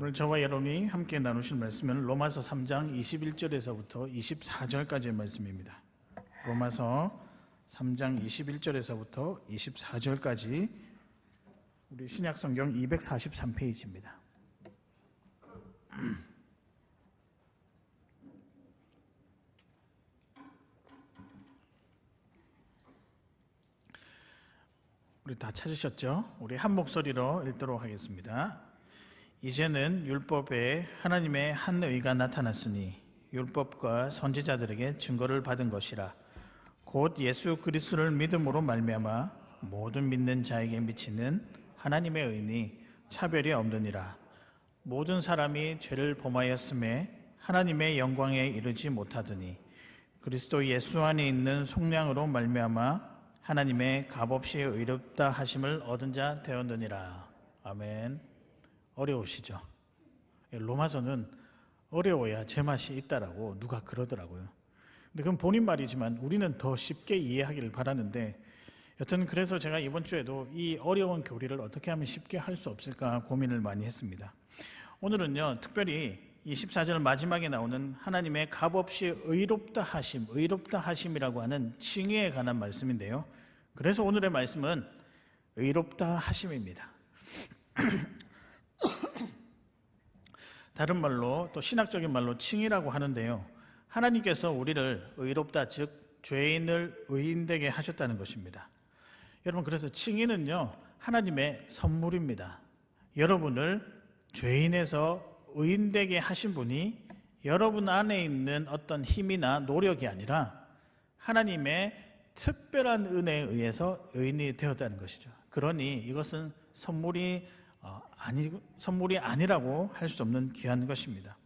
오늘 저와 여러분이 함께 나누실 말씀은 로마서 3장 21절에서부터 24절까지의 말씀입니다. 로마서 3장 21절에서부터 24절까지 우리 신약성경 243페이지입니다. 우리 다 찾으셨죠? 우리 한 목소리로 읽도록 하겠습니다. 이제는 율법에 하나님의 한 의가 나타났으니 율법과 선지자들에게 증거를 받은 것이라. 곧 예수 그리스도를 믿음으로 말미암아 모든 믿는 자에게 미치는 하나님의 의니 차별이 없느니라. 모든 사람이 죄를 범하였음에 하나님의 영광에 이르지 못하더니 그리스도 예수 안에 있는 속량으로 말미암아 하나님의 값없이 의롭다 하심을 얻은 자 되었느니라. 아멘. 어려우시죠? 로마서는 어려워야 제맛이 있다라고 누가 그러더라고요. 근데 그건 본인 말이지만 우리는 더 쉽게 이해하기를 바라는데, 여튼 그래서 제가 이번 주에도 이 어려운 교리를 어떻게 하면 쉽게 할 수 없을까 고민을 많이 했습니다. 오늘은요, 특별히 24절 마지막에 나오는 하나님의 값없이 의롭다 하심이라고 하는 칭의에 관한 말씀인데요. 그래서 오늘의 말씀은 의롭다 하심입니다. 다른 말로, 또 신학적인 말로 칭의라고 하는데요, 하나님께서 우리를 의롭다, 즉 죄인을 의인되게 하셨다는 것입니다. 여러분, 그래서 칭의는요 하나님의 선물입니다. 여러분을 죄인에서 의인되게 하신 분이 여러분 안에 있는 어떤 힘이나 노력이 아니라 하나님의 특별한 은혜에 의해서 의인이 되었다는 것이죠. 그러니 이것은 선물이 아니라고 할 수 없는 귀한 것입니다.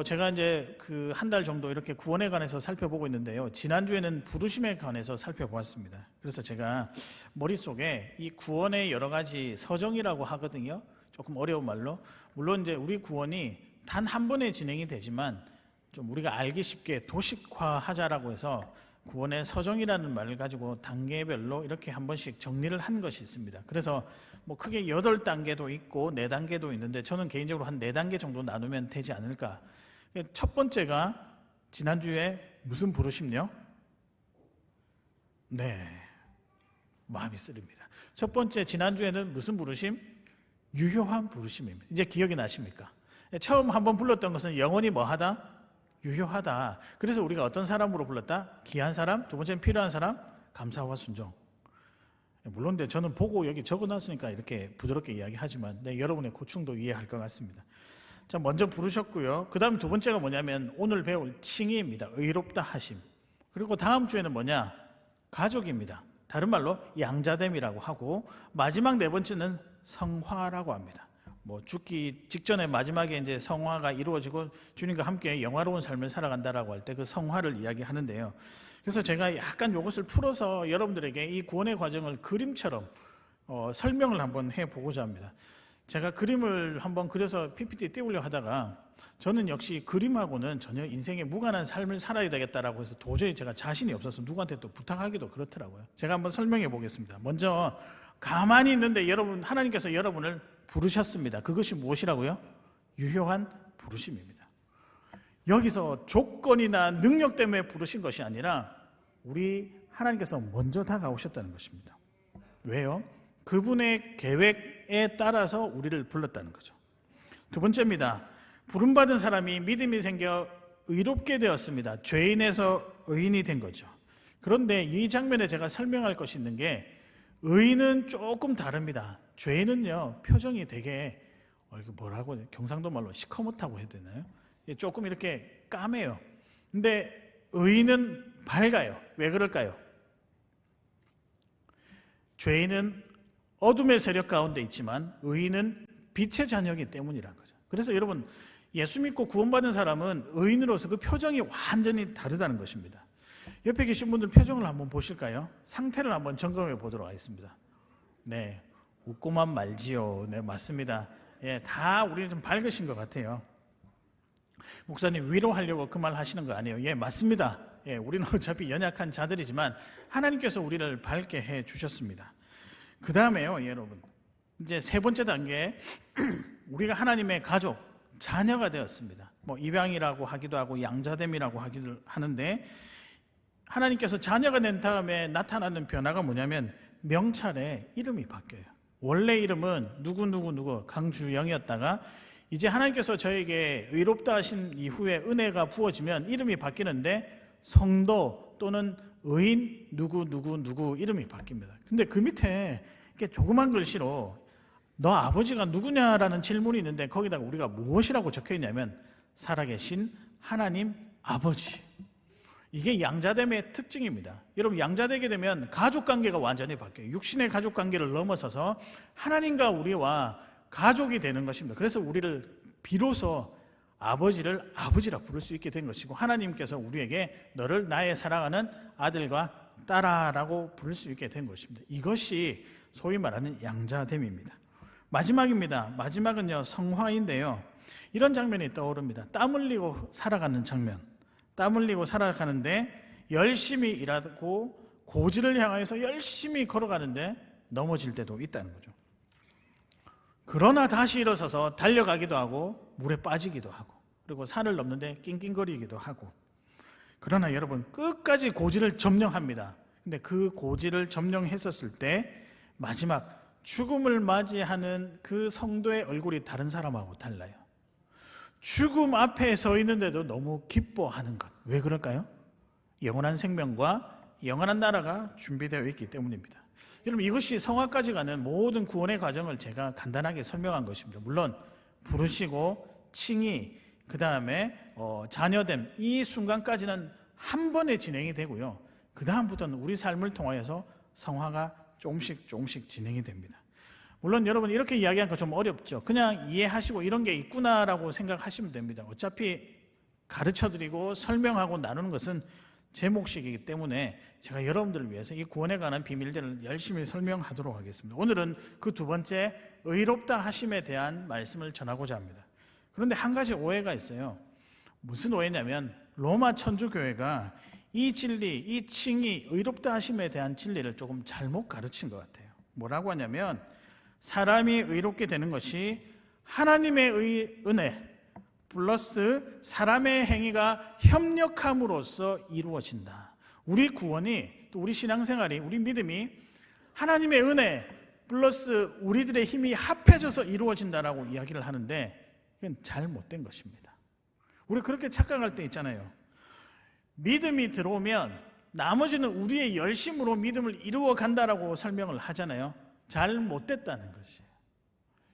제가 이제 그 한 달 정도 이렇게 구원에 관해서 살펴보고 있는데요, 지난주에는 부르심에 관해서 살펴보았습니다. 그래서 제가 머릿속에 이 구원의 여러 가지 서정이라고 하거든요. 조금 어려운 말로. 물론 이제 우리 구원이 단 한 번에 진행이 되지만 좀 우리가 알기 쉽게 도식화하자라고 해서 구원의 서정이라는 말을 가지고 단계별로 이렇게 한 번씩 정리를 한 것이 있습니다. 그래서 뭐 크게 8단계도 있고 4단계도 있는데 저는 개인적으로 한 4단계 정도 나누면 되지 않을까. 첫 번째가 지난주에 무슨 부르심요? 네, 마음이 쓰립니다. 첫 번째 지난주에는 무슨 부르심? 유효한 부르심입니다. 이제 기억이 나십니까? 처음 한번 불렀던 것은 영원히 뭐하다? 유효하다. 그래서 우리가 어떤 사람으로 불렀다? 귀한 사람. 두 번째는 필요한 사람. 감사와 순종. 물론 저는 보고 여기 적어놨으니까 이렇게 부드럽게 이야기하지만 여러분의 고충도 이해할 것 같습니다. 자, 먼저 부르셨고요. 그 다음 두 번째가 뭐냐면 오늘 배울 칭의입니다. 의롭다 하심. 그리고 다음 주에는 뭐냐? 가족입니다. 다른 말로 양자됨이라고 하고, 마지막 네 번째는 성화라고 합니다. 뭐 죽기 직전에 마지막에 이제 성화가 이루어지고 주님과 함께 영화로운 삶을 살아간다라고 할 때 그 성화를 이야기하는데요. 그래서 제가 약간 이것을 풀어서 여러분들에게 이 구원의 과정을 그림처럼 설명을 한번 해보고자 합니다. 제가 그림을 한번 그려서 PPT 띄우려 하다가 저는 역시 그림하고는 전혀 인생에 무관한 삶을 살아야 되겠다라고 해서 도저히 제가 자신이 없어서 누구한테 또 부탁하기도 그렇더라고요. 제가 한번 설명해 보겠습니다. 먼저 가만히 있는데 여러분, 하나님께서 여러분을 부르셨습니다. 그것이 무엇이라고요? 유효한 부르심입니다. 여기서 조건이나 능력 때문에 부르신 것이 아니라 우리 하나님께서 먼저 다가오셨다는 것입니다. 왜요? 그분의 계획에 따라서 우리를 불렀다는 거죠. 두 번째입니다. 부름받은 사람이 믿음이 생겨 의롭게 되었습니다. 죄인에서 의인이 된 거죠. 그런데 이 장면에 제가 설명할 것이 있는 게, 의인은 조금 다릅니다. 죄인은요, 표정이 되게 뭐라고 경상도 말로 시커멓다고 해야 되나요? 조금 이렇게 까매요. 근데 의인은 밝아요. 왜 그럴까요? 죄인은 어둠의 세력 가운데 있지만 의인은 빛의 자녀이기 때문이라는 거죠. 그래서 여러분, 예수 믿고 구원받은 사람은 의인으로서 그 표정이 완전히 다르다는 것입니다. 옆에 계신 분들 표정을 한번 보실까요? 상태를 한번 점검해 보도록 하겠습니다. 네, 웃고만 말지요. 네, 맞습니다. 예, 다 우리는 좀 밝으신 것 같아요. 목사님 위로하려고 그 말 하시는 거 아니에요? 예, 맞습니다. 예, 우리는 어차피 연약한 자들이지만 하나님께서 우리를 밝게 해 주셨습니다. 그 다음에요, 여러분, 이제 세 번째 단계, 우리가 하나님의 가족, 자녀가 되었습니다. 입양이라고 하기도 하고 양자됨이라고 하기도 하는데, 하나님께서 자녀가 된 다음에 나타나는 변화가 뭐냐면 명찰에 이름이 바뀌어요. 원래 이름은 누구 강주영이었다가 이제 하나님께서 저에게 의롭다 하신 이후에 은혜가 부어지면 이름이 바뀌는데 성도 또는 의인 누구 이름이 바뀝니다. 근데 그 밑에 이렇게 조그만 글씨로 너 아버지가 누구냐라는 질문이 있는데 거기다가 우리가 무엇이라고 적혀 있냐면 살아계신 하나님 아버지. 이게 양자됨의 특징입니다. 여러분, 양자되게 되면 가족관계가 완전히 바뀌어요. 육신의 가족관계를 넘어서서 하나님과 우리와 가족이 되는 것입니다. 그래서 우리를 비로소 아버지를 아버지라 부를 수 있게 된 것이고, 하나님께서 우리에게 너를 나의 사랑하는 아들과 딸아라고 부를 수 있게 된 것입니다. 이것이 소위 말하는 양자됨입니다. 마지막입니다. 마지막은요, 성화인데요. 이런 장면이 떠오릅니다. 땀 흘리고 살아가는 장면. 땀 흘리고 살아가는데 열심히 일하고 고지를 향해서 열심히 걸어가는데 넘어질 때도 있다는 거죠. 그러나 다시 일어서서 달려가기도 하고 물에 빠지기도 하고 그리고 산을 넘는데 낑낑거리기도 하고, 그러나 여러분 끝까지 고지를 점령합니다. 근데 그 고지를 점령했었을 때 마지막 죽음을 맞이하는 그 성도의 얼굴이 다른 사람하고 달라요. 죽음 앞에 서 있는데도 너무 기뻐하는 것. 왜 그럴까요? 영원한 생명과 영원한 나라가 준비되어 있기 때문입니다. 여러분, 이것이 성화까지 가는 모든 구원의 과정을 제가 간단하게 설명한 것입니다. 물론 부르시고 칭의, 그 다음에 자녀됨, 이 순간까지는 한 번에 진행이 되고요. 그 다음부터는 우리 삶을 통하여서 성화가 조금씩 진행이 됩니다. 물론 여러분, 이렇게 이야기하니까 좀 어렵죠. 그냥 이해하시고 이런 게 있구나라고 생각하시면 됩니다. 어차피 가르쳐드리고 설명하고 나누는 것은 제 몫이기 때문에 제가 여러분들을 위해서 이 구원에 관한 비밀들을 열심히 설명하도록 하겠습니다. 오늘은 그 두 번째, 의롭다 하심에 대한 말씀을 전하고자 합니다. 그런데 한 가지 오해가 있어요. 무슨 오해냐면 로마 천주교회가 이 진리, 이 칭의, 의롭다 하심에 대한 진리를 조금 잘못 가르친 것 같아요. 뭐라고 하냐면 사람이 의롭게 되는 것이 하나님의 은혜 플러스 사람의 행위가 협력함으로써 이루어진다. 우리 구원이, 또 우리 신앙생활이, 우리 믿음이 하나님의 은혜 플러스 우리들의 힘이 합해져서 이루어진다라고 이야기를 하는데 이건 잘못된 것입니다. 우리 그렇게 착각할 때 있잖아요. 믿음이 들어오면 나머지는 우리의 열심으로 믿음을 이루어 간다라고 설명을 하잖아요. 잘못됐다는 것이에요.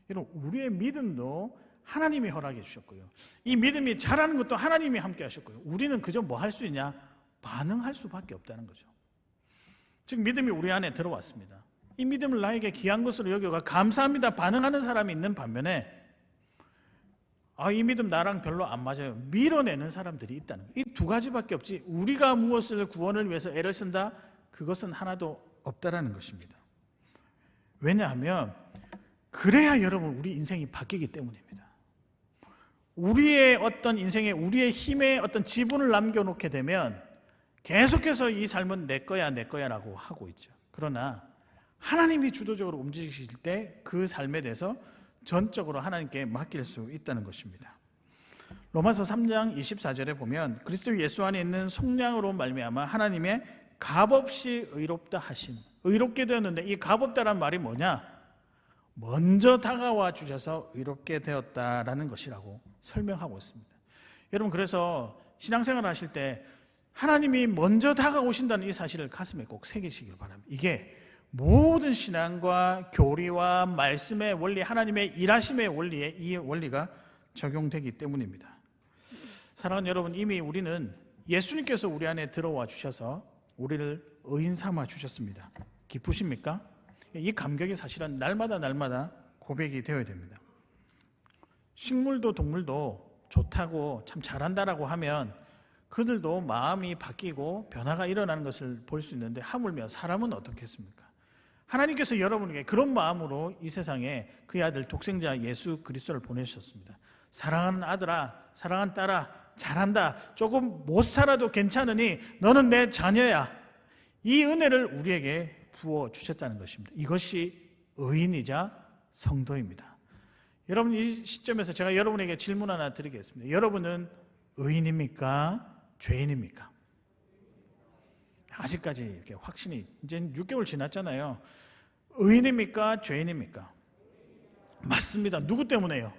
여러분, 우리의 믿음도 하나님이 허락해 주셨고요. 이 믿음이 자라는 것도 하나님이 함께 하셨고요. 우리는 그저 뭐 할 수 있냐? 반응할 수밖에 없다는 거죠. 즉 믿음이 우리 안에 들어왔습니다. 이 믿음을 나에게 귀한 것으로 여겨가 감사합니다 반응하는 사람이 있는 반면에 이 믿음 나랑 별로 안 맞아요, 밀어내는 사람들이 있다는 거예요. 이 두 가지밖에 없지 우리가 무엇을 구원을 위해서 애를 쓴다? 그것은 하나도 없다라는 것입니다. 왜냐하면 그래야 여러분 우리 인생이 바뀌기 때문입니다. 우리의 어떤 인생에 우리의 힘에 어떤 지분을 남겨놓게 되면 계속해서 이 삶은 내 거야라고 하고 있죠. 그러나 하나님이 주도적으로 움직이실 때 그 삶에 대해서 전적으로 하나님께 맡길 수 있다는 것입니다. 로마서 3장 24절에 보면 그리스도 예수 안에 있는 속량으로 말미암아 하나님의 값없이 의롭다 하심, 의롭게 되었는데 이 값없다란 말이 뭐냐? 먼저 다가와 주셔서 의롭게 되었다라는 것이라고 설명하고 있습니다. 여러분, 그래서 신앙생활 하실 때 하나님이 먼저 다가오신다는 이 사실을 가슴에 꼭 새기시길 바랍니다. 이게 모든 신앙과 교리와 말씀의 원리, 하나님의 일하심의 원리에 이 원리가 적용되기 때문입니다. 사랑하는 여러분, 이미 우리는 예수님께서 우리 안에 들어와 주셔서 우리를 의인 삼아 주셨습니다. 기쁘십니까? 이 감격이 사실은 날마다 고백이 되어야 됩니다. 식물도 동물도 좋다고 참 잘한다라고 하면 그들도 마음이 바뀌고 변화가 일어나는 것을 볼 수 있는데 하물며 사람은 어떻겠습니까? 하나님께서 여러분에게 그런 마음으로 이 세상에 그의 아들 독생자 예수 그리스도를 보내주셨습니다. 사랑하는 아들아, 사랑하는 딸아, 잘한다, 조금 못 살아도 괜찮으니 너는 내 자녀야. 이 은혜를 우리에게 부어주셨다는 것입니다. 이것이 의인이자 성도입니다. 여러분, 이 시점에서 제가 여러분에게 질문 하나 드리겠습니다. 여러분은 의인입니까? 죄인입니까? 아직까지 이렇게 확신이, 이제 6개월 지났잖아요. 의인입니까? 죄인입니까? 맞습니다. 누구 때문에요?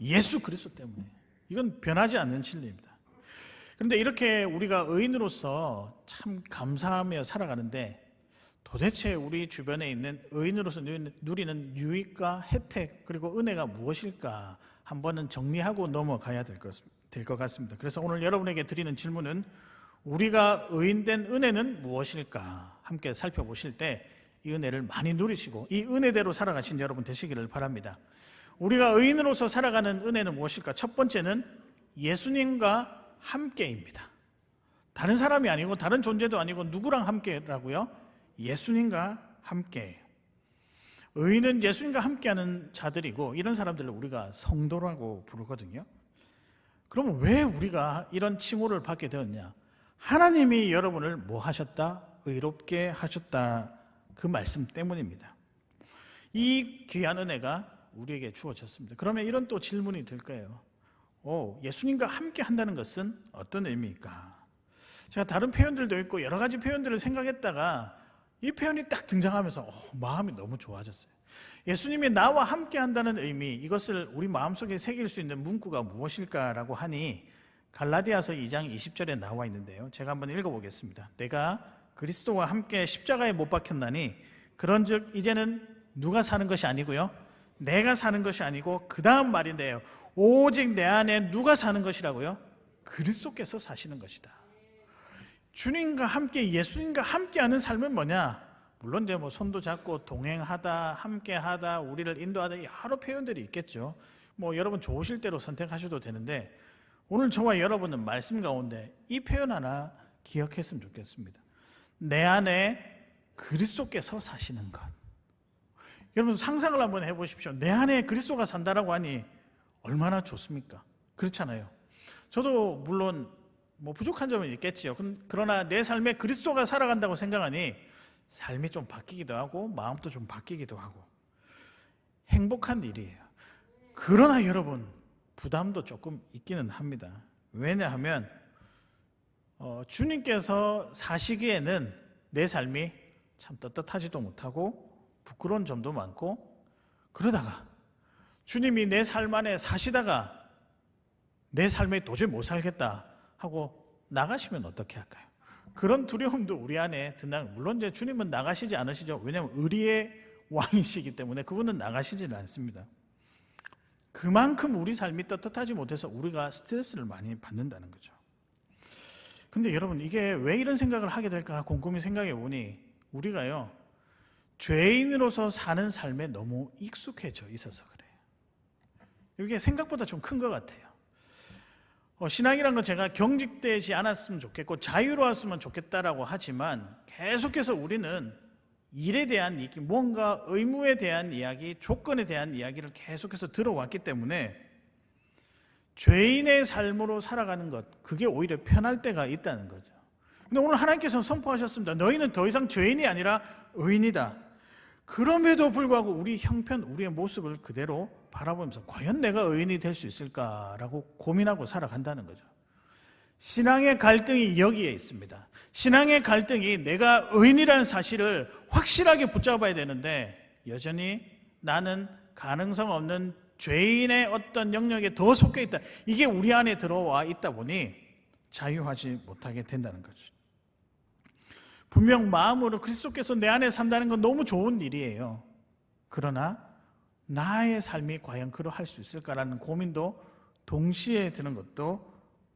예수 그리스도 때문에. 이건 변하지 않는 진리입니다. 그런데 이렇게 우리가 의인으로서 참 감사하며 살아가는데, 도대체 우리 주변에 있는 의인으로서 누리는 유익과 혜택 그리고 은혜가 무엇일까 한 번은 정리하고 넘어가야 될 것 같습니다. 그래서 오늘 여러분에게 드리는 질문은, 우리가 의인된 은혜는 무엇일까 함께 살펴보실 때 이 은혜를 많이 누리시고 이 은혜대로 살아가신 여러분 되시기를 바랍니다. 우리가 의인으로서 살아가는 은혜는 무엇일까? 첫 번째는 예수님과 함께입니다. 다른 사람이 아니고 다른 존재도 아니고 누구랑 함께라고요? 예수님과 함께. 의인은 예수님과 함께하는 자들이고, 이런 사람들을 우리가 성도라고 부르거든요. 그러면 왜 우리가 이런 칭호를 받게 되었냐? 하나님이 여러분을 뭐 하셨다? 의롭게 하셨다. 그 말씀 때문입니다. 이 귀한 은혜가 우리에게 주어졌습니다. 그러면 이런 또 질문이 들 거예요. 예수님과 함께 한다는 것은 어떤 의미일까? 제가 다른 표현들도 있고 여러 가지 표현들을 생각했다가 이 표현이 딱 등장하면서 마음이 너무 좋아졌어요. 예수님이 나와 함께 한다는 의미, 이것을 우리 마음속에 새길 수 있는 문구가 무엇일까라고 하니 갈라디아서 2장 20절에 나와 있는데요. 제가 한번 읽어보겠습니다. 내가 그리스도와 함께 십자가에 못 박혔나니 그런즉 이제는 누가 사는 것이 아니고요, 내가 사는 것이 아니고 그 다음 말인데요, 오직 내 안에 누가 사는 것이라고요? 그리스도께서 사시는 것이다. 주님과 함께, 예수님과 함께하는 삶은 뭐냐? 물론 이제 손도 잡고 동행하다, 함께하다, 우리를 인도하다, 여러 표현들이 있겠죠. 여러분 좋으실 대로 선택하셔도 되는데, 오늘 저와 여러분은 말씀 가운데 이 표현 하나 기억했으면 좋겠습니다. 내 안에 그리스도께서 사시는 것. 여러분 상상을 한번 해보십시오. 내 안에 그리스도가 산다라고 하니 얼마나 좋습니까? 그렇잖아요. 저도 물론 부족한 점은 있겠지요. 그러나 내 삶에 그리스도가 살아간다고 생각하니 삶이 좀 바뀌기도 하고 마음도 좀 바뀌기도 하고 행복한 일이에요. 그러나 여러분, 부담도 조금 있기는 합니다. 왜냐하면 주님께서 사시기에는 내 삶이 참 떳떳하지도 못하고 부끄러운 점도 많고, 그러다가 주님이 내 삶 안에 사시다가 내 삶에 도저히 못 살겠다 하고 나가시면 어떻게 할까요? 그런 두려움도 우리 안에 든다는, 물론 이제 주님은 나가시지 않으시죠. 왜냐하면 의리의 왕이시기 때문에 그분은 나가시지는 않습니다. 그만큼 우리 삶이 떳떳하지 못해서 우리가 스트레스를 많이 받는다는 거죠. 근데 여러분, 이게 왜 이런 생각을 하게 될까 곰곰이 생각해 보니, 우리가요 죄인으로서 사는 삶에 너무 익숙해져 있어서 그래요. 이게 생각보다 좀 큰 것 같아요. 신앙이란 건 제가 경직되지 않았으면 좋겠고 자유로웠으면 좋겠다라고 하지만, 계속해서 우리는 일에 대한 얘기, 뭔가 의무에 대한 이야기, 조건에 대한 이야기를 계속해서 들어왔기 때문에 죄인의 삶으로 살아가는 것, 그게 오히려 편할 때가 있다는 거죠. 근데 오늘 하나님께서는 선포하셨습니다. 너희는 더 이상 죄인이 아니라 의인이다. 그럼에도 불구하고 우리 형편, 우리의 모습을 그대로 바라보면서 과연 내가 의인이 될 수 있을까라고 고민하고 살아간다는 거죠. 신앙의 갈등이 여기에 있습니다. 신앙의 갈등이 내가 의인이라는 사실을 확실하게 붙잡아야 되는데, 여전히 나는 가능성 없는 죄인의 어떤 영역에 더 속해 있다. 이게 우리 안에 들어와 있다 보니 자유하지 못하게 된다는 거죠. 분명 마음으로 그리스도께서 내 안에 산다는 건 너무 좋은 일이에요. 그러나 나의 삶이 과연 그러할 수 있을까라는 고민도 동시에 드는 것도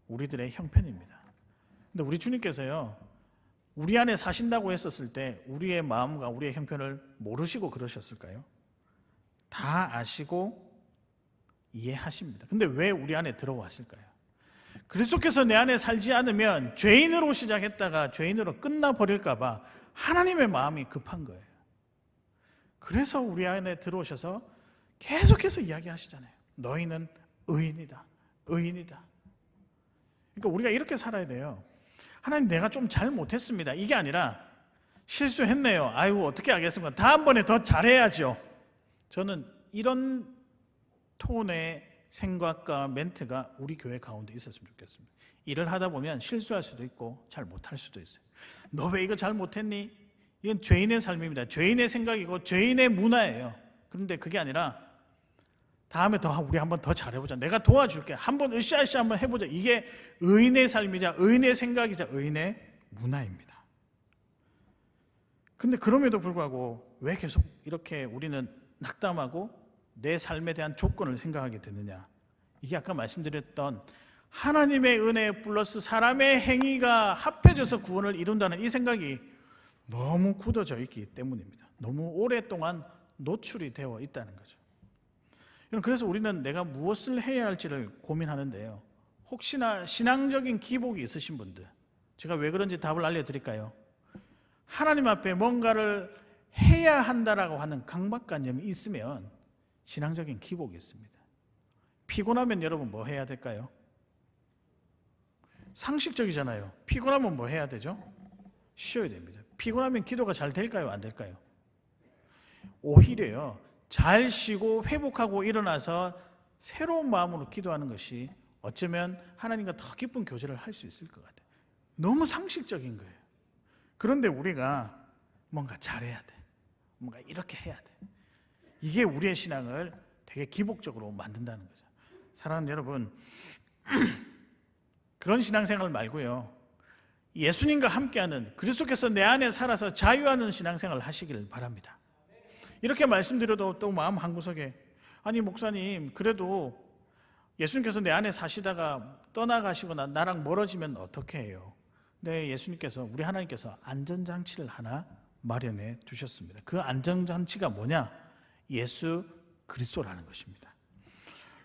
우리들의 형편입니다. 근데 우리 주님께서요, 우리 안에 사신다고 했었을 때 우리의 마음과 우리의 형편을 모르시고 그러셨을까요? 다 아시고 이해하십니다. 근데 왜 우리 안에 들어왔을까요? 그리스도께서 내 안에 살지 않으면 죄인으로 시작했다가 죄인으로 끝나버릴까 봐 하나님의 마음이 급한 거예요. 그래서 우리 안에 들어오셔서 계속해서 이야기하시잖아요. 너희는 의인이다. 의인이다. 그러니까 우리가 이렇게 살아야 돼요. 하나님, 내가 좀 잘못했습니다. 이게 아니라 실수했네요. 아이고 어떻게 하겠습니까? 다음번에 더 잘해야죠. 저는 이런 톤의 생각과 멘트가 우리 교회 가운데 있었으면 좋겠습니다. 일을 하다 보면 실수할 수도 있고 잘 못할 수도 있어요. 너 왜 이거 잘 못했니? 이건 죄인의 삶입니다. 죄인의 생각이고 죄인의 문화예요. 그런데 그게 아니라 다음에 우리 한번 더 잘해보자. 내가 도와줄게. 한번 으쌰으쌰 한번 해보자. 이게 의인의 삶이자 의인의 생각이자 의인의 문화입니다. 근데 그럼에도 불구하고 왜 계속 이렇게 우리는 낙담하고 내 삶에 대한 조건을 생각하게 되느냐? 이게 아까 말씀드렸던 하나님의 은혜 플러스 사람의 행위가 합해져서 구원을 이룬다는 이 생각이 너무 굳어져 있기 때문입니다. 너무 오랫동안 노출이 되어 있다는 거죠. 그래서 우리는 내가 무엇을 해야 할지를 고민하는데요. 혹시나 신앙적인 기복이 있으신 분들, 제가 왜 그런지 답을 알려드릴까요? 하나님 앞에 뭔가를 해야 한다라고 하는 강박관념이 있으면 신앙적인 기복이 있습니다. 피곤하면 여러분 뭐 해야 될까요? 상식적이잖아요. 피곤하면 뭐 해야 되죠? 쉬어야 됩니다. 피곤하면 기도가 잘 될까요? 안 될까요? 오히려요, 잘 쉬고 회복하고 일어나서 새로운 마음으로 기도하는 것이 어쩌면 하나님과 더 깊은 교제를 할 수 있을 것 같아요. 너무 상식적인 거예요. 그런데 우리가 뭔가 잘해야 돼. 뭔가 이렇게 해야 돼. 이게 우리의 신앙을 되게 기복적으로 만든다는 거죠. 사랑하는 여러분, 그런 신앙생활 말고요, 예수님과 함께하는, 그리스도께서 내 안에 살아서 자유하는 신앙생활을 하시기를 바랍니다. 이렇게 말씀드려도 또 마음 한구석에, 아니 목사님, 그래도 예수님께서 내 안에 사시다가 떠나가시거나 나랑 멀어지면 어떻게 해요? 네, 예수님께서, 우리 하나님께서 안전장치를 하나 마련해 두셨습니다. 그 안전장치가 뭐냐? 예수 그리스도라는 것입니다.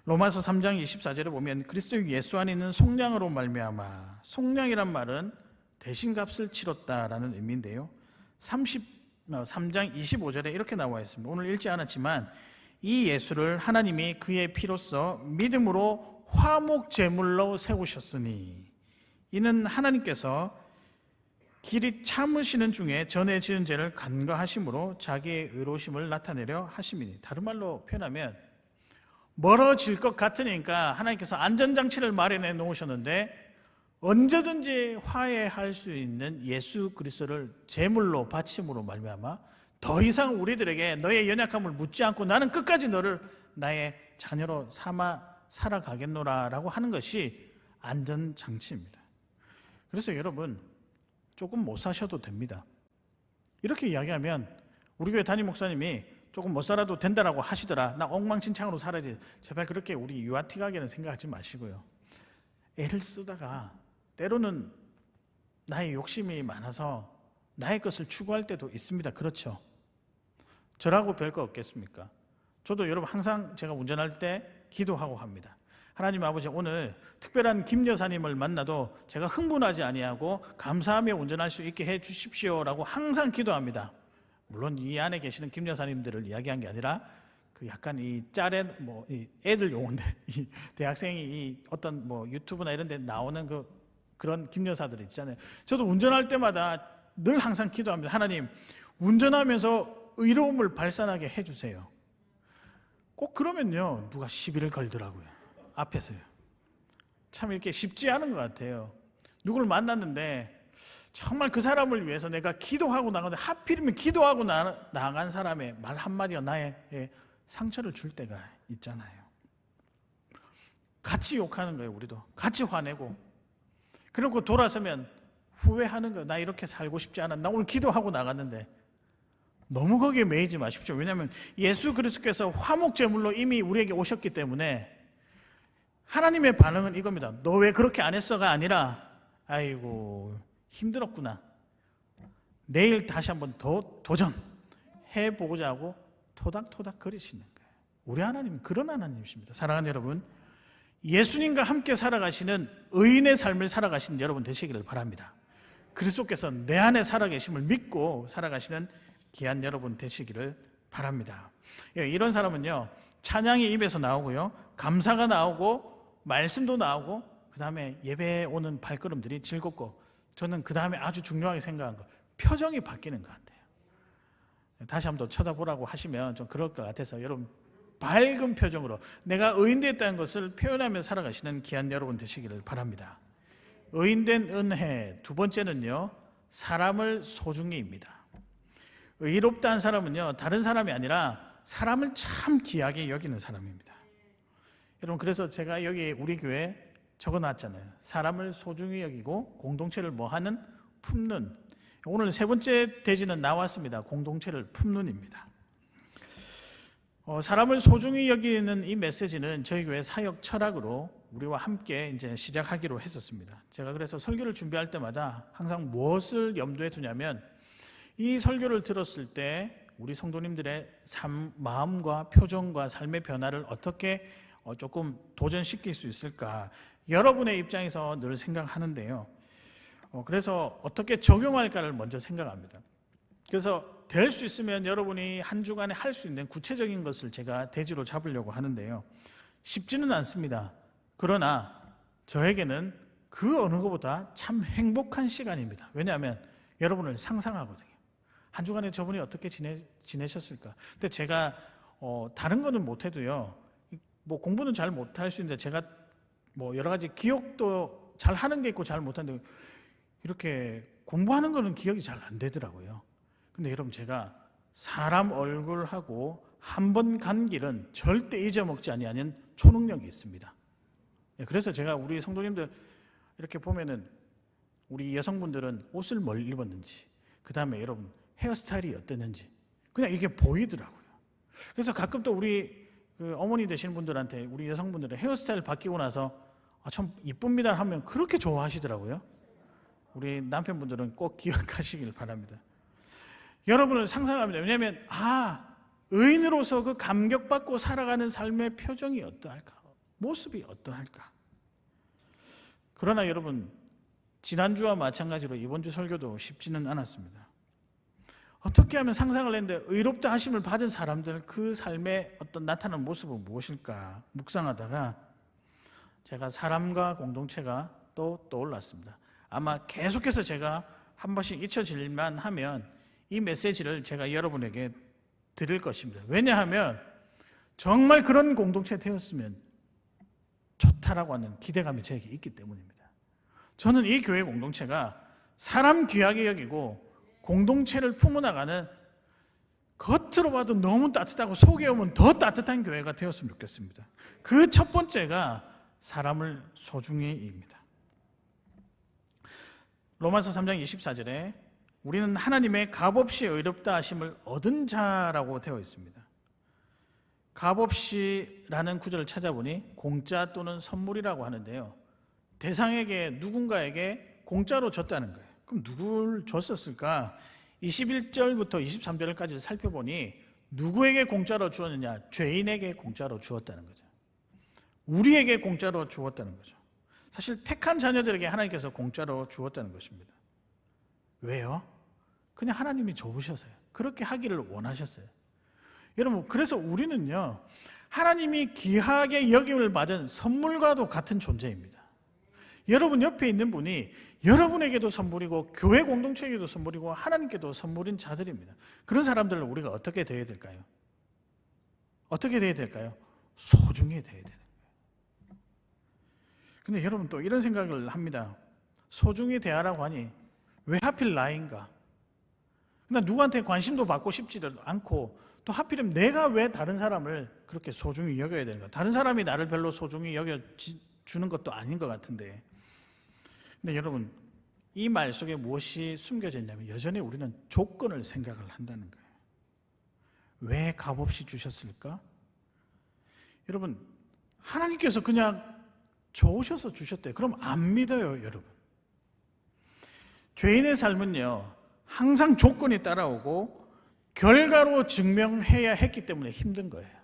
로마서 3장 24절에 보면 그리스도 예수 안에 있는 속량으로 말미암아, 속량이란 말은 대신값을 치렀다라는 의미인데요. 3장 25절에 이렇게 나와 있습니다. 오늘 읽지 않았지만 이 예수를 하나님이 그의 피로써 믿음으로 화목제물로 세우셨으니 이는 하나님께서 길이 참으시는 중에 전에 지은 죄를 간과하심으로 자기의 의로우심을 나타내려 하심이니, 다른 말로 표현하면 멀어질 것 같으니까 하나님께서 안전장치를 마련해 놓으셨는데 언제든지 화해할 수 있는 예수 그리스도를 제물로 바침으로 말미암아 더 이상 우리들에게 너의 연약함을 묻지 않고 나는 끝까지 너를 나의 자녀로 삼아 살아가겠노라 라고 하는 것이 안전장치입니다. 그래서 여러분, 조금 못 사셔도 됩니다. 이렇게 이야기하면 우리 교회 담임 목사님이 조금 못 살아도 된다라고 하시더라, 나 엉망진창으로 살아야지, 제발 그렇게 우리 유아티 가게는 생각하지 마시고요. 애를 쓰다가 때로는 나의 욕심이 많아서 나의 것을 추구할 때도 있습니다. 그렇죠? 저라고 별거 없겠습니까? 저도 여러분 항상 제가 운전할 때 기도하고 합니다. 하나님 아버지, 오늘 특별한 김 여사님을 만나도 제가 흥분하지 아니하고 감사하며 운전할 수 있게 해 주십시오라고 항상 기도합니다. 물론 이 안에 계시는 김 여사님들을 이야기한 게 아니라 그 약간 이 짤에 이 애들 용어인데, 이 대학생이 이 어떤 유튜브나 이런 데 나오는 그런 김 여사들 있잖아요. 저도 운전할 때마다 늘 항상 기도합니다. 하나님, 운전하면서 의로움을 발산하게 해주세요. 꼭 그러면요, 누가 시비를 걸더라고요. 앞에서요. 참 이렇게 쉽지 않은 것 같아요. 누구를 만났는데 정말 그 사람을 위해서 내가 기도하고 나가는데 하필이면 기도하고 나간 사람의 말 한마디가 나의 상처를 줄 때가 있잖아요. 같이 욕하는 거예요. 우리도 같이 화내고, 그리고 돌아서면 후회하는 거예요. 나 이렇게 살고 싶지 않아. 나 오늘 기도하고 나갔는데. 너무 거기에 매이지 마십시오. 왜냐하면 예수 그리스도께서 화목제물로 이미 우리에게 오셨기 때문에 하나님의 반응은 이겁니다. 너 왜 그렇게 안 했어가 아니라, 아이고 힘들었구나, 내일 다시 한번 더 도전해보고자 하고 토닥토닥 거리시는 거예요. 우리 하나님은 그런 하나님이십니다. 사랑하는 여러분, 예수님과 함께 살아가시는 의인의 삶을 살아가시는 여러분 되시기를 바랍니다. 그리스도께서 내 안에 살아계심을 믿고 살아가시는 귀한 여러분 되시기를 바랍니다. 이런 사람은요, 찬양이 입에서 나오고요, 감사가 나오고 말씀도 나오고, 그 다음에 예배에 오는 발걸음들이 즐겁고, 저는 그 다음에 아주 중요하게 생각한 거, 표정이 바뀌는 것 같아요. 다시 한번 더 쳐다보라고 하시면 좀 그럴 것 같아서 여러분 밝은 표정으로 내가 의인되었다는 것을 표현하며 살아가시는 귀한 여러분 되시기를 바랍니다. 의인된 은혜 두 번째는요, 사람을 소중히입니다. 의롭다한 사람은요, 다른 사람이 아니라 사람을 참 귀하게 여기는 사람입니다. 여러분, 그래서 제가 여기 우리 교회 적어놨잖아요. 사람을 소중히 여기고 공동체를 뭐하는? 품는. 오늘 세 번째 대지는 나왔습니다. 공동체를 품는입니다. 사람을 소중히 여기는 이 메시지는 저희 교회 사역 철학으로 우리와 함께 이제 시작하기로 했었습니다. 제가 그래서 설교를 준비할 때마다 항상 무엇을 염두에 두냐면, 이 설교를 들었을 때 우리 성도님들의 마음과 표정과 삶의 변화를 어떻게 조금 도전시킬 수 있을까, 여러분의 입장에서 늘 생각하는데요. 그래서 어떻게 적용할까를 먼저 생각합니다. 그래서 될 수 있으면 여러분이 한 주간에 할 수 있는 구체적인 것을 제가 대지로 잡으려고 하는데요. 쉽지는 않습니다. 그러나 저에게는 그 어느 것보다 참 행복한 시간입니다. 왜냐하면 여러분을 상상하거든요. 한 주간에 저분이 어떻게 지내셨을까. 근데 제가 다른 거는 못해도요, 뭐 공부는 잘 못할 수 있는데 제가 뭐 여러 가지 기억도 잘 하는 게 있고 잘 못하는데, 이렇게 공부하는 거는 기억이 잘 안 되더라고요. 근데 여러분, 제가 사람 얼굴하고 한 번 간 길은 절대 잊어먹지 아니하는 초능력이 있습니다. 그래서 제가 우리 성도님들 이렇게 보면은 우리 여성분들은 옷을 뭘 입었는지, 그 다음에 여러분 헤어스타일이 어땠는지 그냥 이게 보이더라고요. 그래서 가끔 또 우리 어머니 되시는 분들한테 우리 여성분들은 헤어스타일 바뀌고 나서 참 이쁩니다 하면 그렇게 좋아하시더라고요. 우리 남편분들은 꼭 기억하시길 바랍니다. 여러분을 상상합니다. 왜냐하면 의인으로서 그 감격받고 살아가는 삶의 표정이 어떠할까, 모습이 어떠할까. 그러나 여러분, 지난주와 마찬가지로 이번 주 설교도 쉽지는 않았습니다. 어떻게 하면 상상을 했는데 의롭다 하심을 받은 사람들 그 삶의 어떤 나타나는 모습은 무엇일까 묵상하다가 제가 사람과 공동체가 또 떠올랐습니다. 아마 계속해서 제가 한 번씩 잊혀질만 하면 이 메시지를 제가 여러분에게 드릴 것입니다. 왜냐하면 정말 그런 공동체 되었으면 좋다라고 하는 기대감이 저에게 있기 때문입니다. 저는 이 교회 공동체가 사람 귀하게 여기고 공동체를 품어나가는, 겉으로 봐도 너무 따뜻하고 속에 오면 더 따뜻한 교회가 되었으면 좋겠습니다. 그 첫 번째가 사람을 소중히입니다. 로마서 3장 24절에 우리는 하나님의 값없이 의롭다 하심을 얻은 자라고 되어 있습니다. 값없이라는 구절을 찾아보니 공짜 또는 선물이라고 하는데요, 대상에게 누군가에게 공짜로 줬다는 거예요. 그럼 누굴 줬었을까? 21절부터 23절까지 살펴보니 누구에게 공짜로 주었느냐? 죄인에게 공짜로 주었다는 거죠. 우리에게 공짜로 주었다는 거죠. 사실 택한 자녀들에게 하나님께서 공짜로 주었다는 것입니다. 왜요? 그냥 하나님이 좋으셔서요. 그렇게 하기를 원하셨어요. 여러분, 그래서 우리는요, 하나님이 귀하게 여김을 받은 선물과도 같은 존재입니다. 여러분 옆에 있는 분이 여러분에게도 선물이고 교회 공동체에게도 선물이고 하나님께도 선물인 자들입니다. 그런 사람들을 우리가 어떻게 대해야 될까요? 어떻게 대해야 될까요? 소중히 대해야 되는 거예요. 근데 여러분 또 이런 생각을 합니다. 소중히 대하라고 하니 왜 하필 나인가? 나 누구한테 관심도 받고 싶지도 않고 또 하필이면 내가 왜 다른 사람을 그렇게 소중히 여겨야 되는가? 다른 사람이 나를 별로 소중히 여겨주는 것도 아닌 것 같은데. 근데 여러분, 이 말 속에 무엇이 숨겨져 있냐면 여전히 우리는 조건을 생각을 한다는 거예요. 왜 값없이 주셨을까? 여러분, 하나님께서 그냥 좋으셔서 주셨대요. 그럼 안 믿어요, 여러분. 죄인의 삶은요, 항상 조건이 따라오고 결과로 증명해야 했기 때문에 힘든 거예요.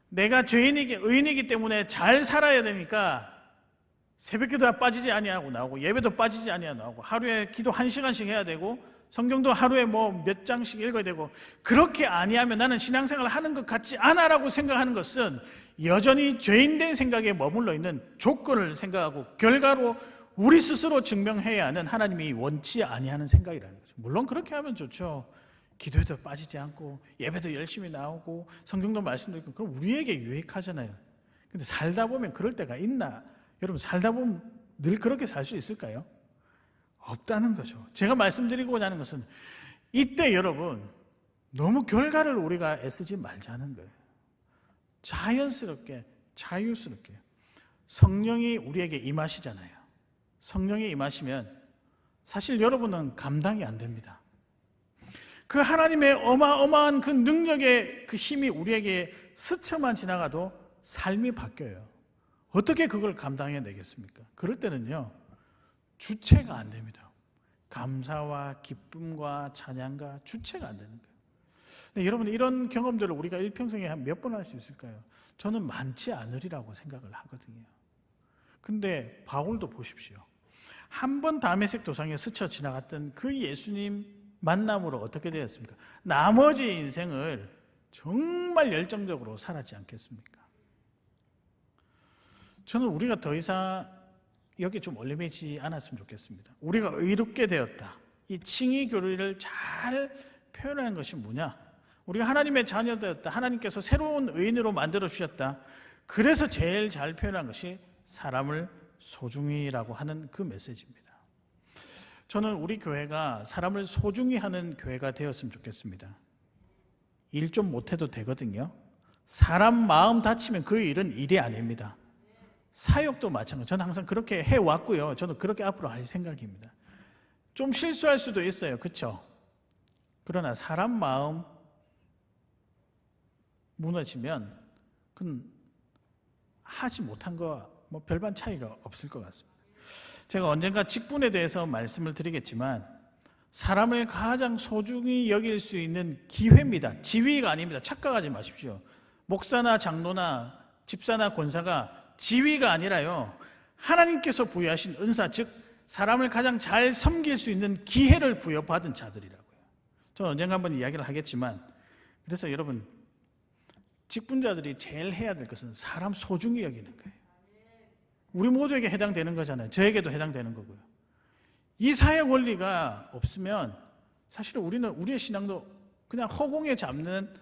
내가 의인이기 때문에 잘 살아야 되니까 새벽기도 빠지지 아니하고 나오고 예배도 빠지지 아니하고 나오고 하루에 기도 1시간씩 해야 되고 성경도 하루에 뭐 몇 장씩 읽어야 되고, 그렇게 아니하면 나는 신앙생활을 하는 것 같지 않아라고 생각하는 것은 여전히 죄인된 생각에 머물러 있는 조건을 생각하고 결과로 우리 스스로 증명해야 하는 하나님이 원치 아니하는 생각이라는 거죠. 물론 그렇게 하면 좋죠. 기도에도 빠지지 않고 예배도 열심히 나오고 성경도 말씀도 있고 그럼 우리에게 유익하잖아요. 근데 살다 보면 그럴 때가 있나? 여러분 살다 보면 늘 그렇게 살 수 있을까요? 없다는 거죠. 제가 말씀드리고자 하는 것은 이때 여러분 너무 결과를 우리가 애쓰지 말자는 거예요. 자연스럽게 자유스럽게 성령이 우리에게 임하시잖아요. 성령이 임하시면 사실 여러분은 감당이 안 됩니다. 그 하나님의 어마어마한 그 능력의 그 힘이 우리에게 스쳐만 지나가도 삶이 바뀌어요. 어떻게 그걸 감당해내겠습니까? 그럴 때는요, 주체가 안 됩니다. 감사와 기쁨과 찬양과 주체가 안 되는 거예요. 근데 여러분, 이런 경험들을 우리가 일평생에 한 몇 번 할 수 있을까요? 저는 많지 않으리라고 생각을 하거든요. 근데 바울도 보십시오. 한 번 다메섹 도상에 스쳐 지나갔던 그 예수님 만남으로 어떻게 되었습니까? 나머지 인생을 정말 열정적으로 살았지 않겠습니까? 저는 우리가 더 이상 여기에 좀 올려매지 않았으면 좋겠습니다. 우리가 의롭게 되었다. 이 칭의 교리를 잘 표현하는 것이 뭐냐? 우리가 하나님의 자녀 되었다. 하나님께서 새로운 의인으로 만들어 주셨다. 그래서 제일 잘 표현한 것이 사람을 소중히라고 하는 그 메시지입니다. 저는 우리 교회가 사람을 소중히 하는 교회가 되었으면 좋겠습니다. 일 좀 못해도 되거든요. 사람 마음 다치면 그 일은 일이 아닙니다. 사역도 마찬가지로 저는 항상 그렇게 해왔고요. 저는 그렇게 앞으로 할 생각입니다. 좀 실수할 수도 있어요. 그렇죠? 그러나 사람 마음 무너지면 그건 하지 못한 거와 뭐 별반 차이가 없을 것 같습니다. 제가 언젠가 직분에 대해서 말씀을 드리겠지만 사람을 가장 소중히 여길 수 있는 기회입니다. 지위가 아닙니다. 착각하지 마십시오. 목사나 장로나 집사나 권사가 지위가 아니라요, 하나님께서 부여하신 은사, 즉 사람을 가장 잘 섬길 수 있는 기회를 부여받은 자들이라고요. 저는 언젠가 한번 이야기를 하겠지만, 그래서 여러분 직분자들이 제일 해야 될 것은 사람 소중히 여기는 거예요. 우리 모두에게 해당되는 거잖아요. 저에게도 해당되는 거고요. 이 사역 원리가 없으면 사실은 우리는 우리의 신앙도 그냥 허공에 잡는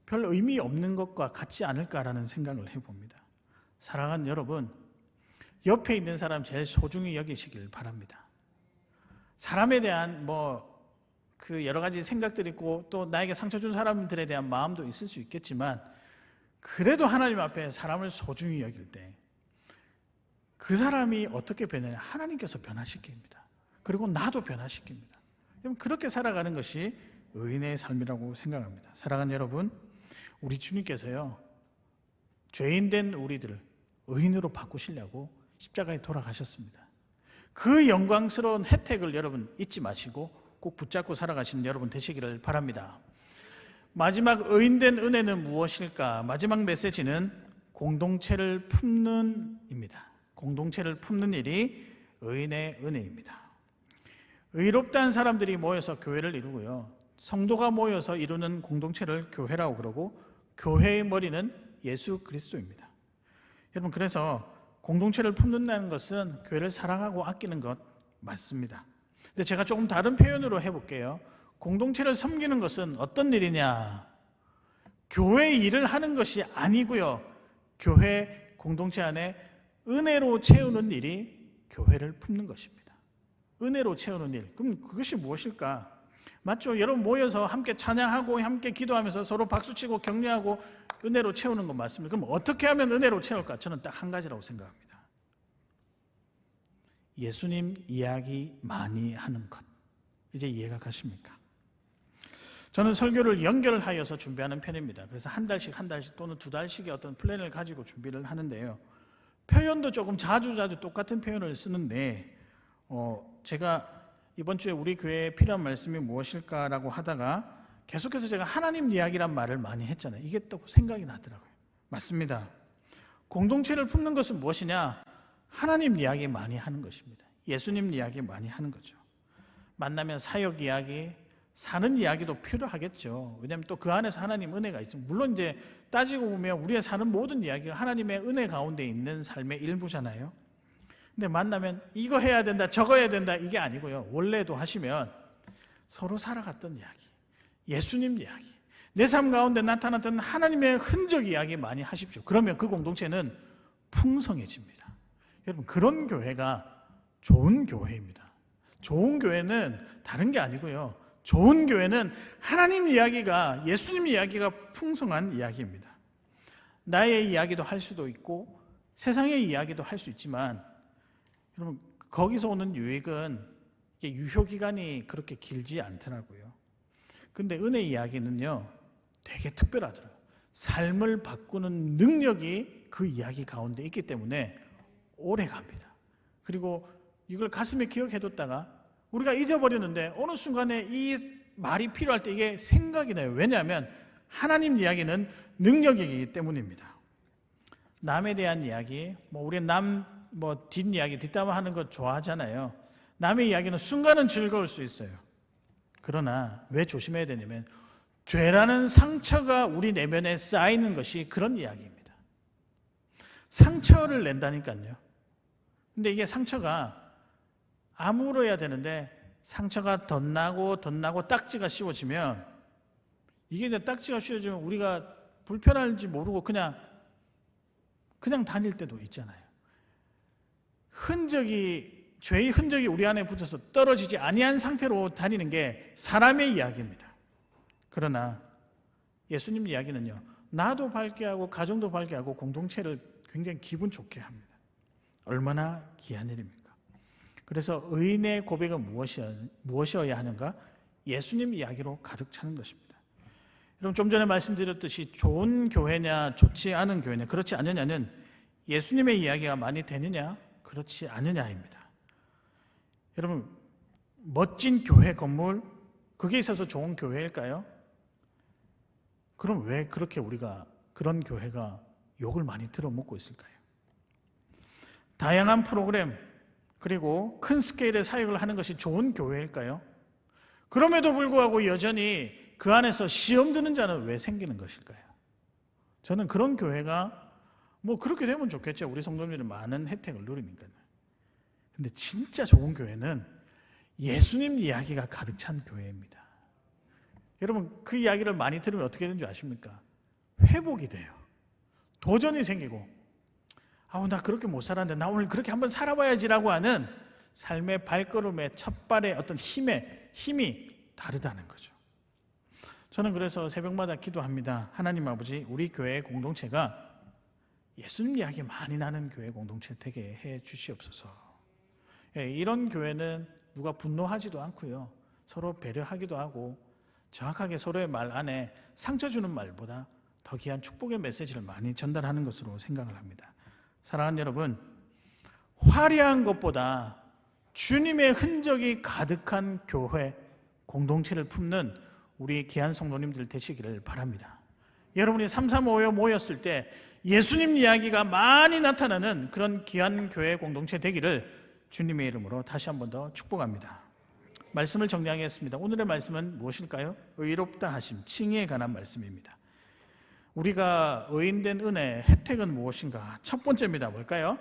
별 의미 없는 것과 같지 않을까라는 생각을 해봅니다. 사랑하는 여러분, 옆에 있는 사람 제일 소중히 여기시길 바랍니다. 사람에 대한 그 여러 가지 생각들이 있고 또 나에게 상처 준 사람들에 대한 마음도 있을 수 있겠지만 그래도 하나님 앞에 사람을 소중히 여길 때 그 사람이 어떻게 변하냐? 하나님께서 변화시킵니다. 그리고 나도 변화시킵니다. 그렇게 살아가는 것이 의인의 삶이라고 생각합니다. 사랑하는 여러분, 우리 주님께서요, 죄인된 우리들을 의인으로 바꾸시려고 십자가에 돌아가셨습니다. 그 영광스러운 혜택을 여러분 잊지 마시고 꼭 붙잡고 살아가시는 여러분 되시기를 바랍니다. 마지막 의인된 은혜는 무엇일까? 마지막 메시지는 공동체를 품는입니다. 공동체를 품는 일이 의인의 은혜입니다. 의롭다는 사람들이 모여서 교회를 이루고요, 성도가 모여서 이루는 공동체를 교회라고 그러고 교회의 머리는 예수 그리스도입니다. 여러분, 그래서 공동체를 품는다는 것은 교회를 사랑하고 아끼는 것 맞습니다. 근데 제가 조금 다른 표현으로 해볼게요. 공동체를 섬기는 것은 어떤 일이냐? 교회 일을 하는 것이 아니고요, 교회 공동체 안에 은혜로 채우는 일이 교회를 품는 것입니다. 은혜로 채우는 일. 그럼 그것이 무엇일까? 맞죠? 여러분 모여서 함께 찬양하고 함께 기도하면서 서로 박수치고 격려하고 은혜로 채우는 건 맞습니다. 그럼 어떻게 하면 은혜로 채울까? 저는 딱 한 가지라고 생각합니다. 예수님 이야기 많이 하는 것. 이제 이해가 가십니까? 저는 설교를 연결하여서 준비하는 편입니다. 그래서 한 달씩 또는 두 달씩의 어떤 플랜을 가지고 준비를 하는데요, 표현도 조금 자주 똑같은 표현을 쓰는데 제가 이번 주에 우리 교회에 필요한 말씀이 무엇일까라고 하다가 계속해서 제가 하나님 이야기란 말을 많이 했잖아요. 이게 또 생각이 나더라고요. 맞습니다. 공동체를 품는 것은 무엇이냐? 하나님 이야기 많이 하는 것입니다. 예수님 이야기 많이 하는 거죠. 만나면 사역 이야기, 사는 이야기도 필요하겠죠. 왜냐하면 또 그 안에서 하나님 은혜가 있습니다. 물론 이제 따지고 보면 우리의 사는 모든 이야기가 하나님의 은혜 가운데 있는 삶의 일부잖아요. 근데 만나면 이거 해야 된다, 저거 해야 된다, 이게 아니고요, 원래도 하시면 서로 살아갔던 이야기, 예수님 이야기, 내 삶 가운데 나타났던 하나님의 흔적 이야기 많이 하십시오. 그러면 그 공동체는 풍성해집니다. 여러분, 그런 교회가 좋은 교회입니다. 좋은 교회는 다른 게 아니고요, 좋은 교회는 하나님 이야기가, 예수님 이야기가 풍성한 이야기입니다. 나의 이야기도 할 수도 있고 세상의 이야기도 할 수 있지만, 여러분, 거기서 오는 유익은 이게 유효기간이 그렇게 길지 않더라고요. 근데 은혜 이야기는요, 되게 특별하더라고요. 삶을 바꾸는 능력이 그 이야기 가운데 있기 때문에 오래 갑니다. 그리고 이걸 가슴에 기억해뒀다가 우리가 잊어버렸는데 어느 순간에 이 말이 필요할 때 이게 생각이 나요. 왜냐하면 하나님 이야기는 능력이기 때문입니다. 남에 대한 이야기, 우리 뒷이야기, 뒷담화하는 거 좋아하잖아요. 남의 이야기는 순간은 즐거울 수 있어요. 그러나 왜 조심해야 되냐면, 죄라는 상처가 우리 내면에 쌓이는 것이 그런 이야기입니다. 상처를 낸다니까요. 근데 이게 상처가 아물어야 되는데 상처가 덧나고 딱지가 씌워지면, 이게 이제 딱지가 씌워지면 우리가 불편한지 모르고 그냥 다닐 때도 있잖아요. 죄의 흔적이 우리 안에 붙어서 떨어지지 아니한 상태로 다니는 게 사람의 이야기입니다. 그러나 예수님 이야기는요, 나도 밝게 하고 가정도 밝게 하고 공동체를 굉장히 기분 좋게 합니다. 얼마나 귀한 일입니까? 그래서 의인의 고백은 무엇이어야 하는가? 예수님 이야기로 가득 차는 것입니다. 여러분, 좀 전에 말씀드렸듯이 좋은 교회냐 좋지 않은 교회냐, 그렇지 않느냐는 예수님의 이야기가 많이 되느냐 그렇지 않느냐입니다. 여러분, 멋진 교회 건물, 그게 있어서 좋은 교회일까요? 그럼 왜 그렇게 우리가 그런 교회가 욕을 많이 들어먹고 있을까요? 다양한 프로그램, 그리고 큰 스케일의 사역을 하는 것이 좋은 교회일까요? 그럼에도 불구하고 여전히 그 안에서 시험 드는 자는 왜 생기는 것일까요? 저는 그런 교회가 그렇게 되면 좋겠죠. 우리 성도님들은 많은 혜택을 누리니까요. 근데 진짜 좋은 교회는 예수님 이야기가 가득 찬 교회입니다. 여러분, 그 이야기를 많이 들으면 어떻게 되는 줄 아십니까? 회복이 돼요. 도전이 생기고, 나 그렇게 못 살았는데 나 오늘 그렇게 한번 살아봐야지라고 하는 삶의 발걸음의 첫발의 어떤 힘이 다르다는 거죠. 저는 그래서 새벽마다 기도합니다. 하나님 아버지, 우리 교회 공동체가 예수님 이야기 많이 나는 교회 공동체 되게 해 주시옵소서. 이런 교회는 누가 분노하지도 않고요, 서로 배려하기도 하고, 정확하게 서로의 말 안에 상처 주는 말보다 더 귀한 축복의 메시지를 많이 전달하는 것으로 생각을 합니다. 사랑하는 여러분, 화려한 것보다 주님의 흔적이 가득한 교회 공동체를 품는 우리 귀한 성도님들 되시기를 바랍니다. 여러분이 3355에 모였을 때 예수님 이야기가 많이 나타나는 그런 귀한 교회 공동체 되기를 주님의 이름으로 다시 한 번 더 축복합니다. 말씀을 정리하겠습니다. 오늘의 말씀은 무엇일까요? 의롭다 하심, 칭의에 관한 말씀입니다. 우리가 의인된 은혜, 혜택은 무엇인가? 첫 번째입니다. 뭘까요?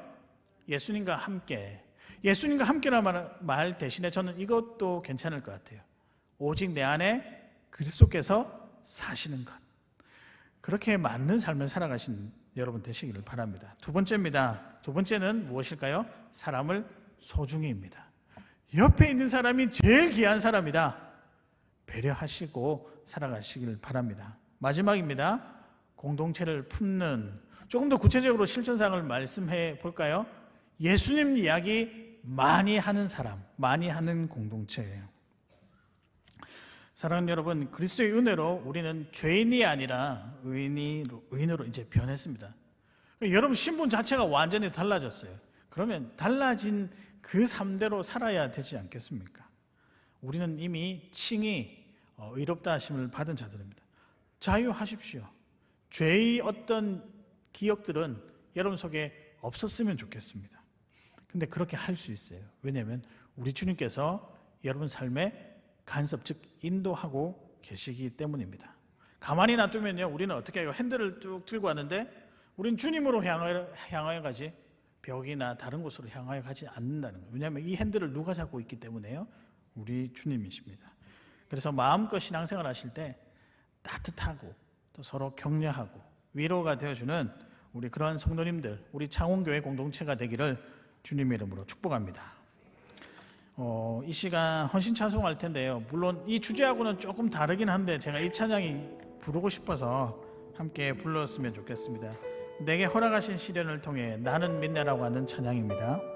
예수님과 함께. 예수님과 함께라는 말 대신에 저는 이것도 괜찮을 것 같아요. 오직 내 안에 그리스도께서 사시는 것. 그렇게 맞는 삶을 살아가신 여러분 되시기를 바랍니다. 두 번째입니다. 두 번째는 무엇일까요? 사람을 소중히입니다. 옆에 있는 사람이 제일 귀한 사람이다. 배려하시고 살아가시길 바랍니다. 마지막입니다. 공동체를 품는, 조금 더 구체적으로 실천사항을 말씀해 볼까요? 예수님 이야기 많이 하는 사람, 많이 하는 공동체예요. 사랑하는 여러분, 그리스도의 은혜로 우리는 죄인이 아니라 의인으로 이제 변했습니다. 여러분 신분 자체가 완전히 달라졌어요. 그러면 달라진 그 삶대로 살아야 되지 않겠습니까? 우리는 이미 칭의, 의롭다 하심을 받은 자들입니다. 자유하십시오. 죄의 어떤 기억들은 여러분 속에 없었으면 좋겠습니다. 근데 그렇게 할 수 있어요. 왜냐하면 우리 주님께서 여러분 삶에 간섭, 즉 인도하고 계시기 때문입니다. 가만히 놔두면요, 우리는 어떻게 해요? 핸들을 쭉 들고 가는데 우리는 주님으로 향하여 가지 벽이나 다른 곳으로 향하여 가지 않는다는 거예요. 왜냐하면 이 핸들을 누가 잡고 있기 때문에요? 우리 주님이십니다. 그래서 마음껏 신앙생활 하실 때 따뜻하고 또 서로 격려하고 위로가 되어주는 우리 그런 성도님들, 우리 창원교회 공동체가 되기를 주님의 이름으로 축복합니다. 이 시간 헌신 찬송할 텐데요. 물론 이 주제하고는 조금 다르긴 한데 제가 이 찬양이 부르고 싶어서 함께 불렀으면 좋겠습니다. 내게 허락하신 시련을 통해 나는 믿네라고 하는 찬양입니다.